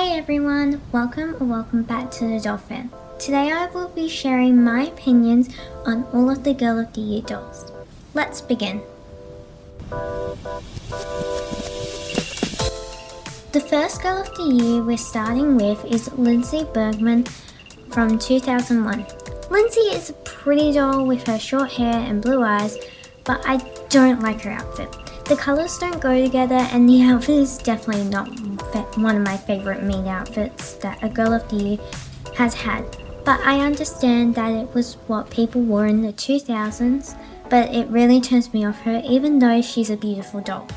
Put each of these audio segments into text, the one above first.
Hey everyone, welcome back to the Doll Fan. Today I will be sharing my opinions on all of the Girl of the Year dolls. Let's begin. The first Girl of the Year we're starting with is Lindsey Bergman from 2001. Lindsey is a pretty doll with her short hair and blue eyes, but I don't like her outfit. The colours don't go together and the outfit is definitely not one of my favourite main outfits that a Girl of the Year has had. But I understand that it was what people wore in the 2000s, but it really turns me off her even though she's a beautiful doll.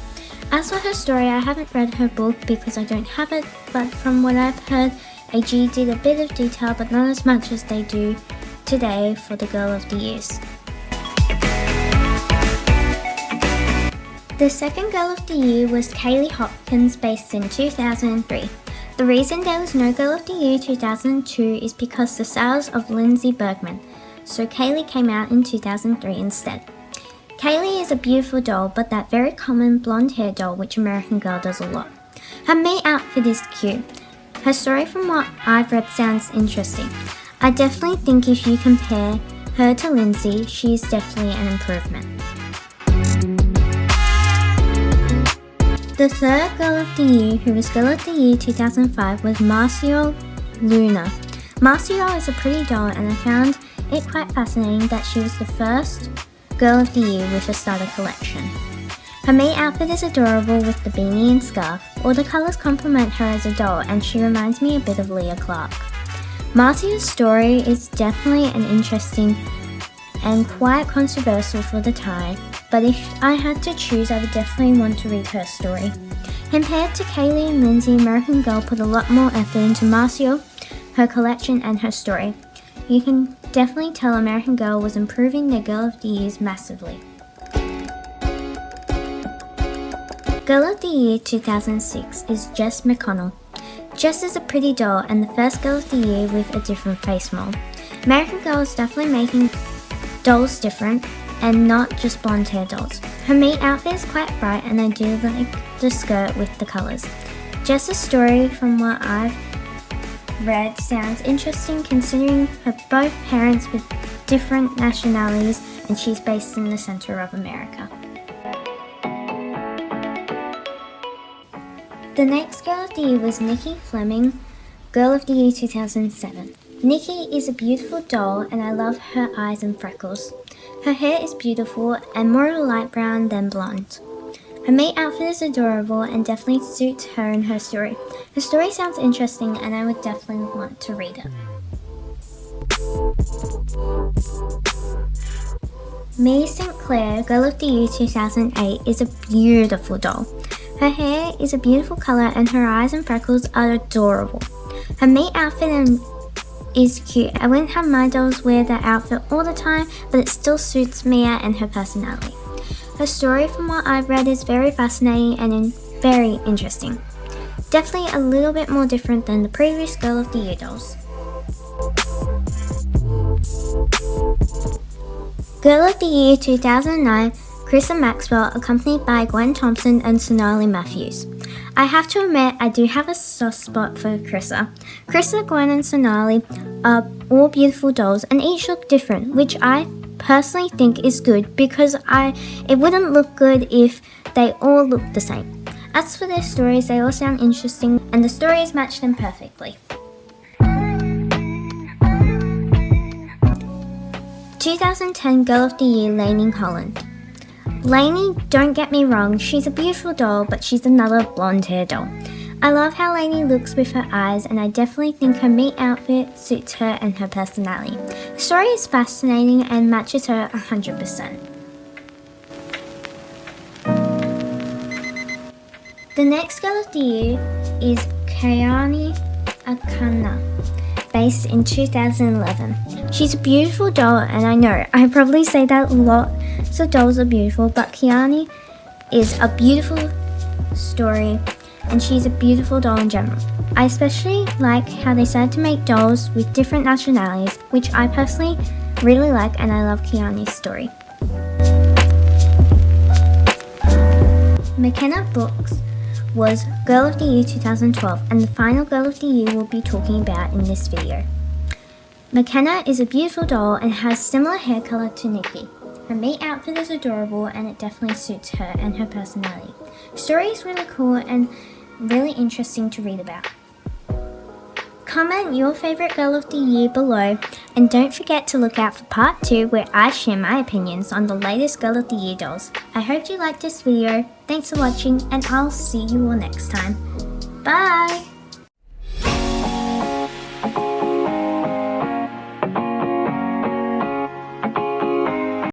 As for her story, I haven't read her book because I don't have it, but from what I've heard, AG did a bit of detail but not as much as they do today for the Girl of the Years. The second Girl of the Year was Kailey Hopkins, based in 2003. The reason there was no Girl of the Year 2002 is because the sales of Lindsey Bergman, so Kailey came out in 2003 instead. Kailey is a beautiful doll, but that very common blonde hair doll which American Girl does a lot. Her main outfit is cute. Her story from what I've read sounds interesting. I definitely think if you compare her to Lindsey, she is definitely an improvement. The third Girl of the Year, who was Girl of the Year 2005, was Marisol Luna. Marisol is a pretty doll and I found it quite fascinating that she was the first Girl of the Year with a starter collection. Her main outfit is adorable with the beanie and scarf. All the colours complement her as a doll and she reminds me a bit of Leah Clark. Marisol's story is definitely an interesting and quite controversial for the time, but if I had to choose, I would definitely want to read her story. Compared to Kailey and Lindsey, American Girl put a lot more effort into Marisol, her collection and her story. You can definitely tell American Girl was improving their Girl of the Years massively. Girl of the Year 2006 is Jess McConnell. Jess is a pretty doll and the first Girl of the Year with a different face mold. American Girl is definitely making dolls different and not just blonde hair dolls. Her main outfit is quite bright and I do like the skirt with the colours. Jess's story, from what I've read, sounds interesting considering her both parents with different nationalities and she's based in the centre of America. The next Girl of the Year was Nicki Fleming, Girl of the Year 2007. Nicki is a beautiful doll and I love her eyes and freckles. Her hair is beautiful and more of a light brown than blonde. Her main outfit is adorable and definitely suits her and her story. Her story sounds interesting and I would definitely want to read it. Mae St. Clair, Girl of the Year 2008, is a beautiful doll. Her hair is a beautiful colour and her eyes and freckles are adorable. Her main outfit is cute. I wouldn't have my dolls wear that outfit all the time, but it still suits Mia and her personality. Her story, from what I've read, is very fascinating and very interesting. Definitely a little bit more different than the previous Girl of the Year dolls. Girl of the Year 2009, Chrissa Maxwell, accompanied by Gwen Thompson and Sonali Matthews. I have to admit, I do have a soft spot for Chrissa. Chrissa, Gwen and Sonali are all beautiful dolls and each look different, which I personally think is good because it wouldn't look good if they all looked the same. As for their stories, they all sound interesting and the stories match them perfectly. 2010 Girl of the Year, Lanie Holland. Lanie, don't get me wrong, she's a beautiful doll, but she's another blonde hair doll. I love how Lanie looks with her eyes and I definitely think her main outfit suits her and her personality. The story is fascinating and matches her 100%. The next Girl of the Year is Kanani, Mckenna, based in 2011. She's a beautiful doll and I know I probably say that a lot, so dolls are beautiful, but Kanani is a beautiful story and she's a beautiful doll in general. I especially like how they started to make dolls with different nationalities, which I personally really like and I love Kanani's story. Mckenna books was Girl of the Year 2012, and the final Girl of the Year we'll be talking about in this video. Mckenna is a beautiful doll and has similar hair color to Nicki. Her meat outfit is adorable and it definitely suits her and her personality. The story is really cool and really interesting to read about. Comment your favourite Girl of the Year below, and don't forget to look out for part 2 where I share my opinions on the latest Girl of the Year dolls. I hope you liked this video, thanks for watching, and I'll see you all next time. Bye!